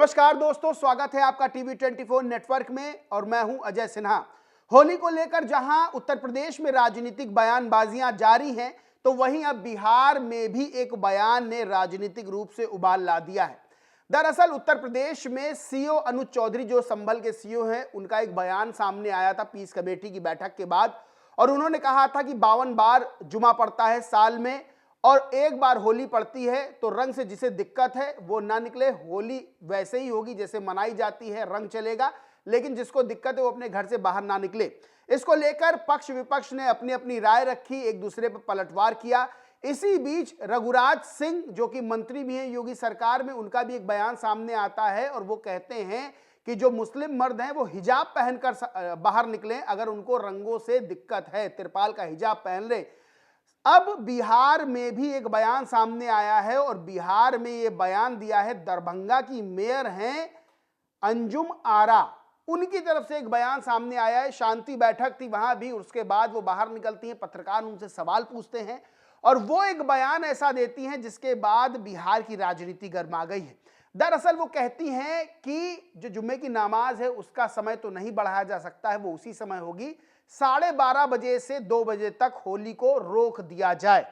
नमस्कार दोस्तों, स्वागत है आपका टीवी 24 नेटवर्क में और मैं हूं अजय सिन्हा। होली को लेकर जहां उत्तर प्रदेश में राजनीतिक बयानबाजियां जारी हैं, तो वहीं अब बिहार में भी एक बयान ने राजनीतिक रूप से उबाल ला दिया है। दरअसल उत्तर प्रदेश में सीओ अनुज चौधरी, जो संभल के सीओ हैं, उनका एक बयान सामने आया था पीस कमेटी की बैठक के बाद, और उन्होंने कहा था कि 52 बार जुमा पड़ता है साल में और एक बार होली पड़ती है, तो रंग से जिसे दिक्कत है वो ना निकले। होली वैसे ही होगी जैसे मनाई जाती है, रंग चलेगा, लेकिन जिसको दिक्कत है वो अपने घर से बाहर ना निकले। इसको लेकर पक्ष विपक्ष ने अपनी अपनी राय रखी, एक दूसरे पर पलटवार किया। इसी बीच रघुराज सिंह, जो कि मंत्री भी हैं योगी सरकार में, उनका भी एक बयान सामने आता है और वो कहते हैं कि जो मुस्लिम मर्द हैं वो हिजाब पहनकर बाहर निकलें अगर उनको रंगों से दिक्कत है, तिरपाल का हिजाब पहन लें। अब बिहार में भी एक बयान सामने आया है और बिहार में ये बयान दिया है दरभंगा की मेयर हैं अंजुम आरा, उनकी तरफ से एक बयान सामने आया है। शांति बैठक थी वहां भी, उसके बाद वो बाहर निकलती हैं, पत्रकार उनसे सवाल पूछते हैं और वो एक बयान ऐसा देती हैं जिसके बाद बिहार की राजनीति गर्मा गई है। दरअसल वो कहती हैं कि जो जुम्मे की नमाज है उसका समय तो नहीं बढ़ाया जा सकता है, वो उसी समय होगी, 12:30 बजे से 2 बजे तक होली को रोक दिया जाए।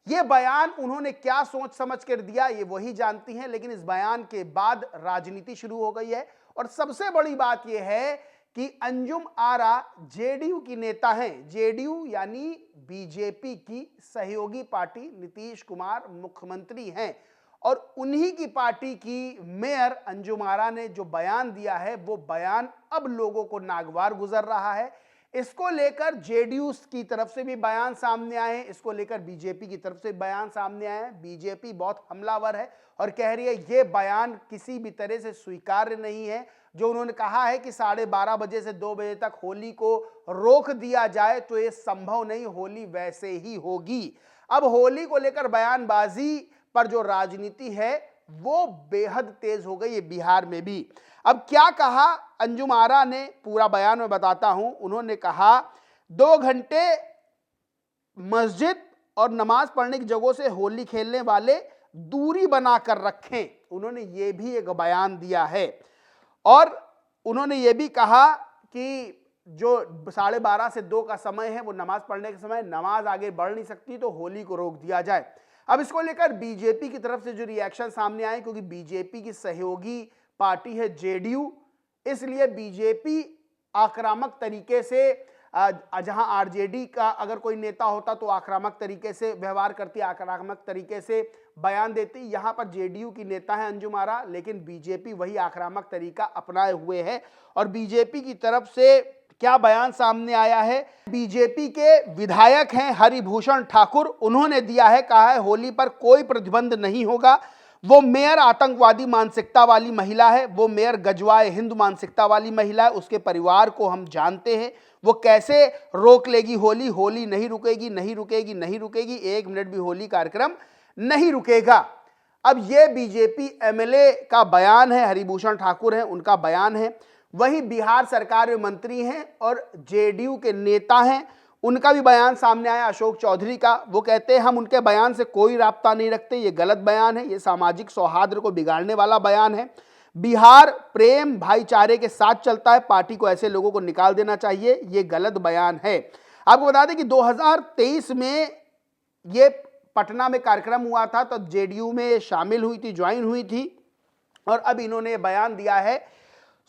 ये बयान उन्होंने क्या सोच समझ कर दिया ये वही जानती हैं, लेकिन इस बयान के बाद राजनीति शुरू हो गई है। और सबसे बड़ी बात यह है कि अंजुम आरा जेडीयू की नेता हैं। जेडीयू यानी बीजेपी की सहयोगी पार्टी, नीतीश कुमार मुख्यमंत्री हैं और उन्हीं की पार्टी की मेयर अंजुम आरा ने जो बयान दिया है वो बयान अब लोगों को नागवार गुजर रहा है। इसको लेकर जेडीयू की तरफ से भी बयान सामने आए हैं, इसको लेकर बीजेपी की तरफ से बयान सामने आए हैं। बीजेपी बहुत हमलावर है और कह रही है ये बयान किसी भी तरह से स्वीकार्य नहीं है। जो उन्होंने कहा है कि 12:30 बजे से 2 बजे तक होली को रोक दिया जाए, तो ये संभव नहीं, होली वैसे ही होगी। अब होली को लेकर बयानबाजी पर जो राजनीति है वो बेहद तेज हो गई है बिहार में भी। अब क्या कहा अंजुम आरा ने, पूरा बयान में बताता हूं। उन्होंने कहा 2 घंटे मस्जिद और नमाज पढ़ने की जगहों से होली खेलने वाले दूरी बनाकर रखें, उन्होंने ये भी एक बयान दिया है। और उन्होंने ये भी कहा कि जो 12:30 से 2 का समय है वो नमाज पढ़ने का समय, नमाज आगे बढ़ नहीं सकती तो होली को रोक दिया जाए। अब इसको लेकर बीजेपी की तरफ से जो रिएक्शन सामने आए, क्योंकि बीजेपी की सहयोगी पार्टी है जेडीयू, इसलिए बीजेपी आक्रामक तरीके से, जहां आरजेडी का अगर कोई नेता होता तो आक्रामक तरीके से व्यवहार करती, आक्रामक तरीके से बयान देती। यहां पर जेडीयू की नेता है अंजुम आरा, लेकिन बीजेपी वही आक्रामक तरीका अपनाए हुए है। और बीजेपी की तरफ से क्या बयान सामने आया है, बीजेपी के विधायक हैं हरिभूषण ठाकुर, उन्होंने दिया है, कहा है होली पर कोई प्रतिबंध नहीं होगा। वो मेयर आतंकवादी मानसिकता वाली महिला है, वो मेयर गजवाए हिंद मानसिकता वाली महिला है, उसके परिवार को हम जानते हैं, वो कैसे रोक लेगी होली। होली नहीं रुकेगी, नहीं रुकेगी, नहीं रुकेगी, 1 मिनट भी होली कार्यक्रम नहीं रुकेगा। अब ये बीजेपी एमएलए का बयान है, हरिभूषण ठाकुर हैं, उनका बयान है। वहीं बिहार सरकार में मंत्री हैं और जेडीयू के नेता हैं, उनका भी बयान सामने आया, अशोक चौधरी का। वो कहते हैं हम उनके बयान से कोई राब्ता नहीं रखते, ये गलत बयान है, ये सामाजिक सौहार्द को बिगाड़ने वाला बयान है। बिहार प्रेम भाईचारे के साथ चलता है, पार्टी को ऐसे लोगों को निकाल देना चाहिए, ये गलत बयान है। आपको बता दें कि 2023 में ये पटना में कार्यक्रम हुआ था, तो जेडीयू में शामिल हुई थी, ज्वाइन हुई थी, और अब इन्होंने बयान दिया है।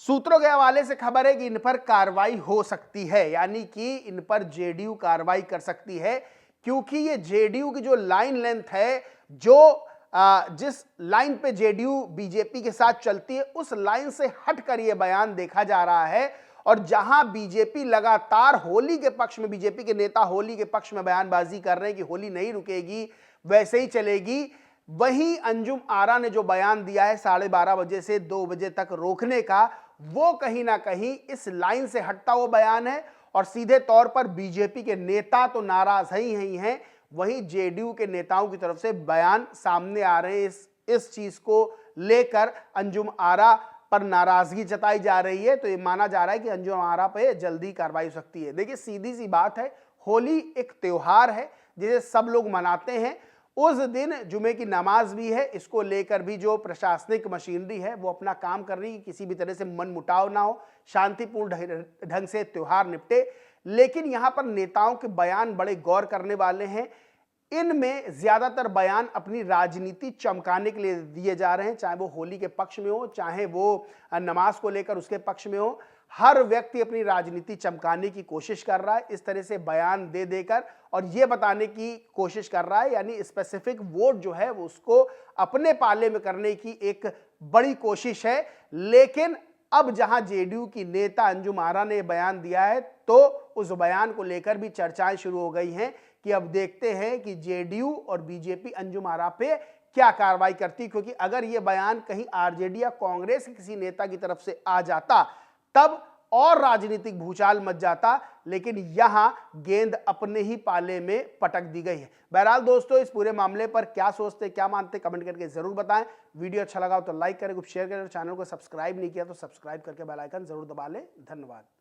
सूत्रों के हवाले से खबर है कि इन पर कार्रवाई हो सकती है, यानी कि इन पर जेडीयू कार्रवाई कर सकती है, क्योंकि ये जेडीयू की जो लाइन लेंथ है, जो जिस लाइन पे जेडीयू बीजेपी के साथ चलती है, उस लाइन से हटकर ये बयान देखा जा रहा है। और जहां बीजेपी लगातार होली के पक्ष में, बीजेपी के नेता होली के पक्ष में बयानबाजी कर रहे हैं कि होली नहीं रुकेगी, वैसे ही चलेगी, वहीं अंजुम आरा ने जो बयान दिया है 12:30 बजे से 2 बजे तक रोकने का, वो कहीं ना कहीं इस लाइन से हटता हुआ बयान है। और सीधे तौर पर बीजेपी के नेता तो नाराज ही हैं, वहीं जेडीयू के नेताओं की तरफ से बयान सामने आ रहे हैं। इस चीज को लेकर अंजुम आरा पर नाराजगी जताई जा रही है, तो ये माना जा रहा है कि अंजुम आरा पे जल्दी कार्रवाई हो सकती है। देखिए सीधी सी बात है, होली एक त्योहार है जिसे सब लोग मनाते हैं उस दिन जुमे की नमाज भी है, इसको लेकर भी जो प्रशासनिक मशीनरी है वो अपना काम कर रही है, किसी भी तरह से मनमुटाव ना हो, शांतिपूर्ण ढंग से त्योहार निपटे। लेकिन यहां पर नेताओं के बयान बड़े गौर करने वाले हैं। इनमें ज्यादातर बयान अपनी राजनीति चमकाने के लिए दिए जा रहे हैं, चाहे वो होली के पक्ष में हो, चाहे वो नमाज को लेकर उसके पक्ष में हो। हर व्यक्ति अपनी राजनीति चमकाने की कोशिश कर रहा है, इस तरह से बयान दे देकर, और ये बताने की कोशिश कर रहा है, यानी स्पेसिफिक वोट जो है वो उसको अपने पाले में करने की एक बड़ी कोशिश है। लेकिन अब जहां जेडीयू की नेता अंजुम आरा ने बयान दिया है, तो उस बयान को लेकर भी चर्चाएं शुरू हो गई हैं कि अब देखते हैं कि जेडीयू और बीजेपी अंजुम आरा पे क्या कार्रवाई करती, क्योंकि अगर यह बयान कहीं आरजेडी या कांग्रेस के किसी नेता की तरफ से आ जाता तब और राजनीतिक भूचाल मच जाता। लेकिन यहां गेंद अपने ही पाले में पटक दी गई है। बहरहाल दोस्तों, इस पूरे मामले पर क्या सोचते, क्या मानते, कमेंट करके जरूर बताएं। वीडियो अच्छा लगा हो तो लाइक करें, शेयर करें, चैनल को सब्सक्राइब नहीं किया तो सब्सक्राइब करके बेल आइकन जरूर दबा लें। धन्यवाद।